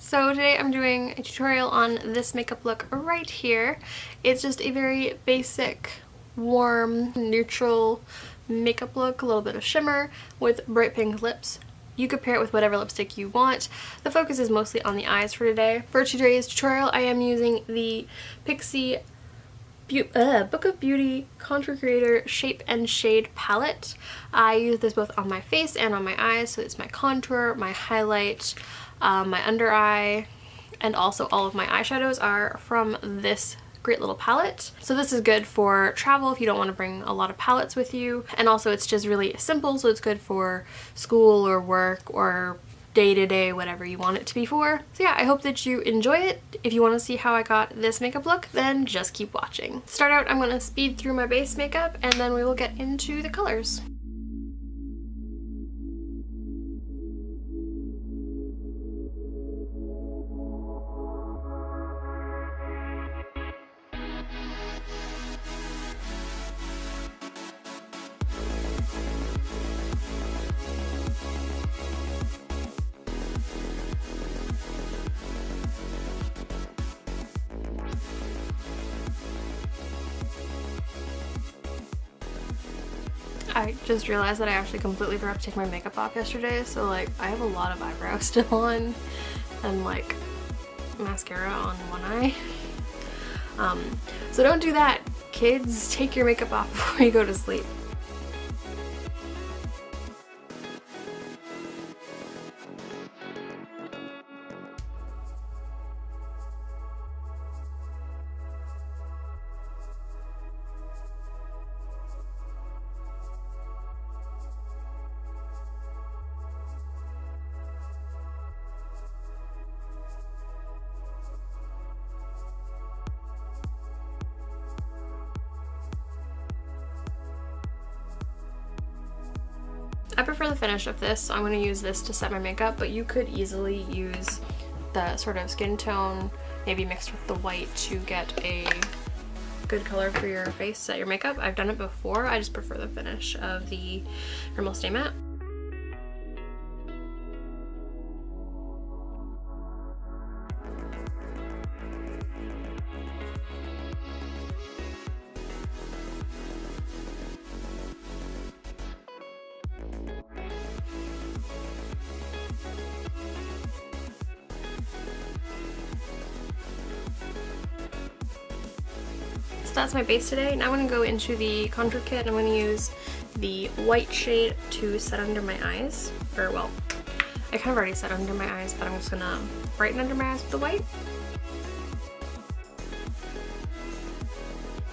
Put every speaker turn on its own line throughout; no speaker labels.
So today I'm doing a tutorial on this makeup look right here. It's just a very basic, warm, neutral makeup look, a little bit of shimmer with bright pink lips. You could pair it with whatever lipstick you want. The focus is mostly on the eyes for today. For today's tutorial, I am using the Pixi Book of Beauty Contour Creator Shape and Shade palette. I use this both on my face and on my eyes, so it's my contour, my highlight, my under eye, and also all of my eyeshadows are from this great little palette. So this is good for travel if you don't want to bring a lot of palettes with you, and also it's just really simple, so it's good for school or work or day-to-day, whatever you want it to be for. So yeah, I hope that you enjoy it. If you want to see how I got this makeup look, then just keep watching. To start out, I'm going to speed through my base makeup and then we will get into the colors. I just realized that I actually completely forgot to take my makeup off yesterday, so like I have a lot of eyebrows still on and like mascara on one eye. So don't do that, kids. Take your makeup off before you go to sleep. I prefer the finish of this, so I'm going to use this to set my makeup, but you could easily use the sort of skin tone, maybe mixed with the white to get a good color for your face, set your makeup. I've done it before, I just prefer the finish of the Rimmel Stay Matte. That's my base today. Now I'm going to go into the contour kit and I'm going to use the white shade to set under my eyes. Or well, I kind of already set under my eyes, but I'm just going to brighten under my eyes with the white.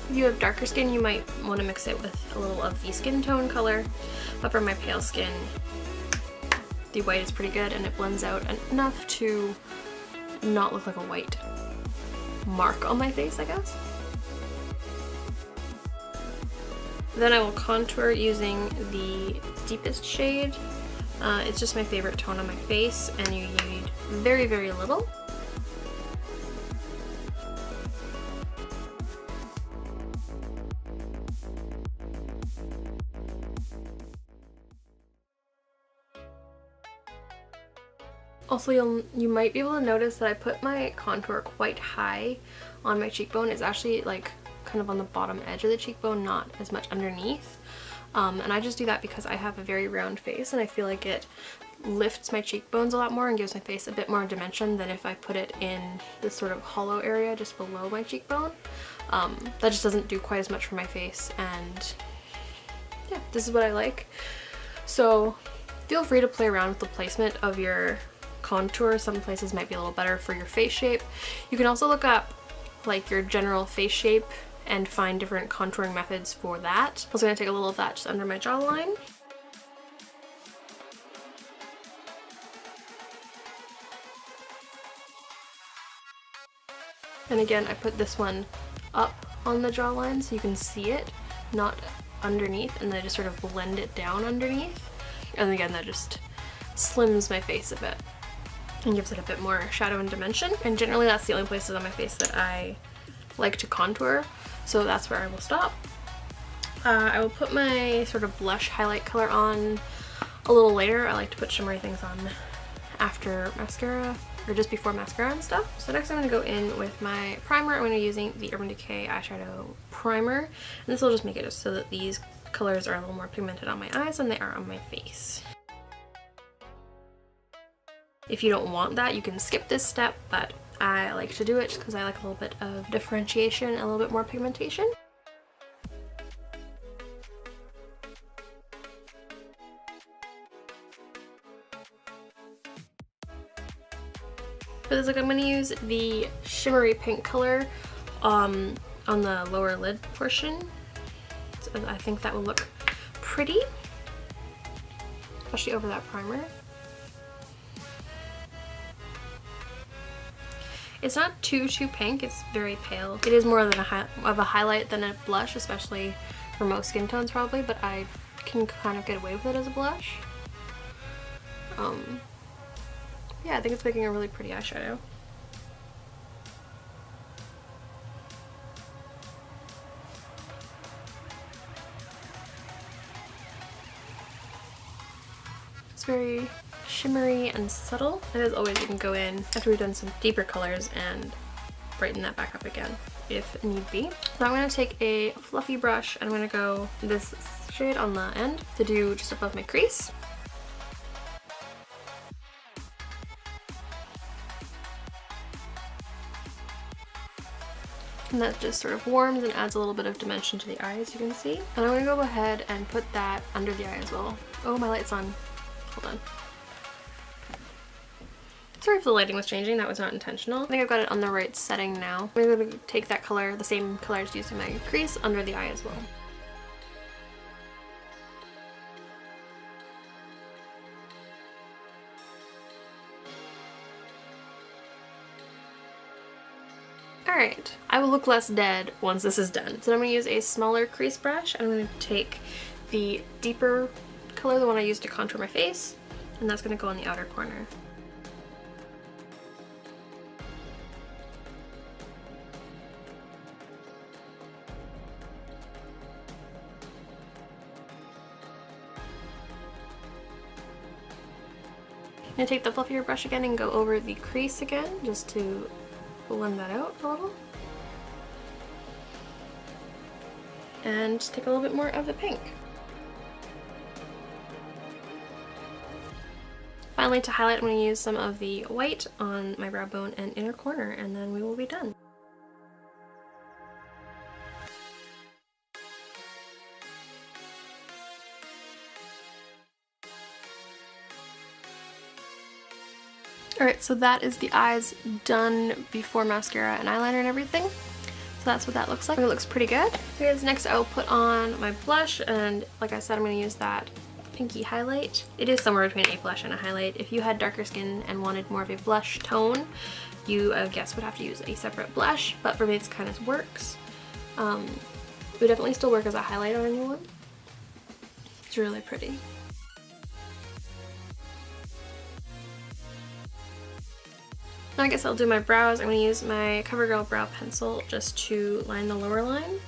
If you have darker skin, you might want to mix it with a little of the skin tone color, but for my pale skin, the white is pretty good and it blends out enough to not look like a white mark on my face, I guess. Then I will contour using the deepest shade. It's just my favorite tone on my face, and you need very, very little. Also, you might be able to notice that I put my contour quite high on my cheekbone. It's actually like kind of on the bottom edge of the cheekbone, not as much underneath. And I just do that because I have a very round face and I feel like it lifts my cheekbones a lot more and gives my face a bit more dimension than if I put it in this sort of hollow area just below my cheekbone. That just doesn't do quite as much for my face, and yeah, this is what I like. So feel free to play around with the placement of your contour. Some places might be a little better for your face shape. You can also look up like your general face shape and find different contouring methods for that. I was going to take a little of that just under my jawline. And again, I put this one up on the jawline so you can see it, not underneath, and then I just sort of blend it down underneath. And again, that just slims my face a bit and gives it a bit more shadow and dimension. And generally that's the only places on my face that I like to contour, so that's where I will stop. I will put my sort of blush highlight color on a little later. I like to put shimmery things on after mascara. or just before mascara and stuff. So next I'm going to go in with my primer. I'm going to be using the Urban Decay eyeshadow primer, and this will just make it just so that these colors are a little more pigmented on my eyes than they are on my face. If you don't want that, you can skip this step, but I like to do it just because I like a little bit of differentiation and a little bit more pigmentation. For this look, I'm going to use the shimmery pink color on the lower lid portion. So I think that will look pretty, especially over that primer. It's not too pink, it's very pale. It is more of a highlight than a blush, especially for most skin tones probably, but I can kind of get away with it as a blush. Yeah, I think it's making a really pretty eyeshadow. It's very shimmery and subtle. And as always, you can go in after we've done some deeper colors and brighten that back up again if need be. So I'm going to take a fluffy brush and I'm going to go this shade on the end to do just above my crease. And that just sort of warms and adds a little bit of dimension to the eye, as you can see. And I'm going to go ahead and put that under the eye as well. Oh, my light's on. Hold on. Sorry if the lighting was changing, that was not intentional. I think I've got it on the right setting now. I'm going to take that color, the same color I used in my crease, under the eye as well. Alright, I will look less dead once this is done. So I'm going to use a smaller crease brush. I'm going to take the deeper color, the one I used to contour my face, and that's going to go on the outer corner. I'm going to take the fluffier brush again and go over the crease again just to blend that out a little. And just take a little bit more of the pink. Finally, to highlight, I'm going to use some of the white on my brow bone and inner corner, and then we will be done. Alright, so that is the eyes done before mascara and eyeliner and everything. So that's what that looks like. It looks pretty good. Okay, next I will put on my blush, and like I said, I'm going to use that pinky highlight. It is somewhere between a blush and a highlight. If you had darker skin and wanted more of a blush tone, you, I guess, would have to use a separate blush, but for me it kind of works. It would definitely still work as a highlight on anyone. It's really pretty. Now I guess I'll do my brows. I'm going to use my CoverGirl brow pencil just to line the lower line.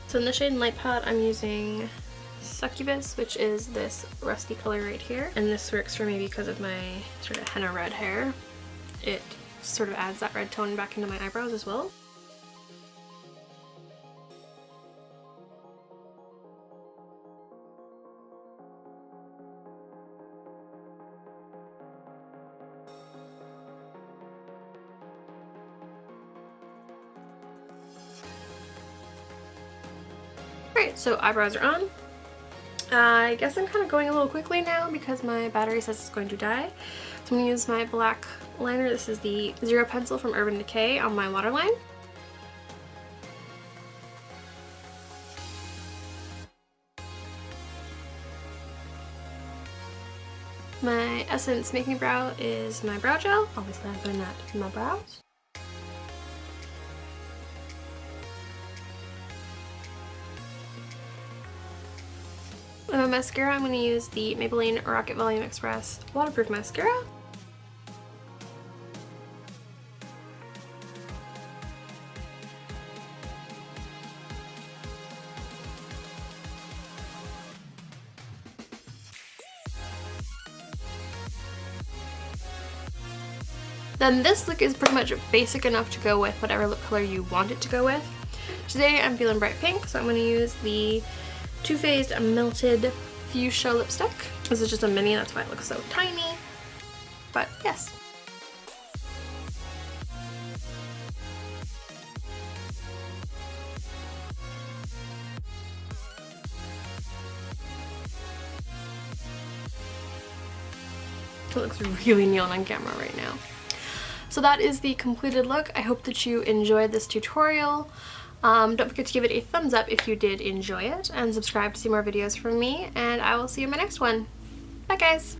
So in the shade Light Pot, I'm using Succubus, which is this rusty color right here. And this works for me because of my sort of henna red hair. It sort of adds that red tone back into my eyebrows as well. Alright, so eyebrows are on. I guess I'm kind of going a little quickly now because my battery says it's going to die. So I'm going to use my black liner. This is the Zero Pencil from Urban Decay on my waterline. My Essence Make Me Brow is my brow gel. Obviously I'm putting that in my brows. And my mascara, I'm going to use the Maybelline Rocket Volume Express Waterproof Mascara. Then this look is pretty much basic enough to go with whatever lip color you want it to go with. Today I'm feeling bright pink, so I'm going to use the Too Faced Melted Fuchsia lipstick. This is just a mini, that's why it looks so tiny. But yes. It looks really neon on camera right now. So that is the completed look. I hope that you enjoyed this tutorial. Don't forget to give it a thumbs up if you did enjoy it, and subscribe to see more videos from me, and I will see you in my next one. Bye guys!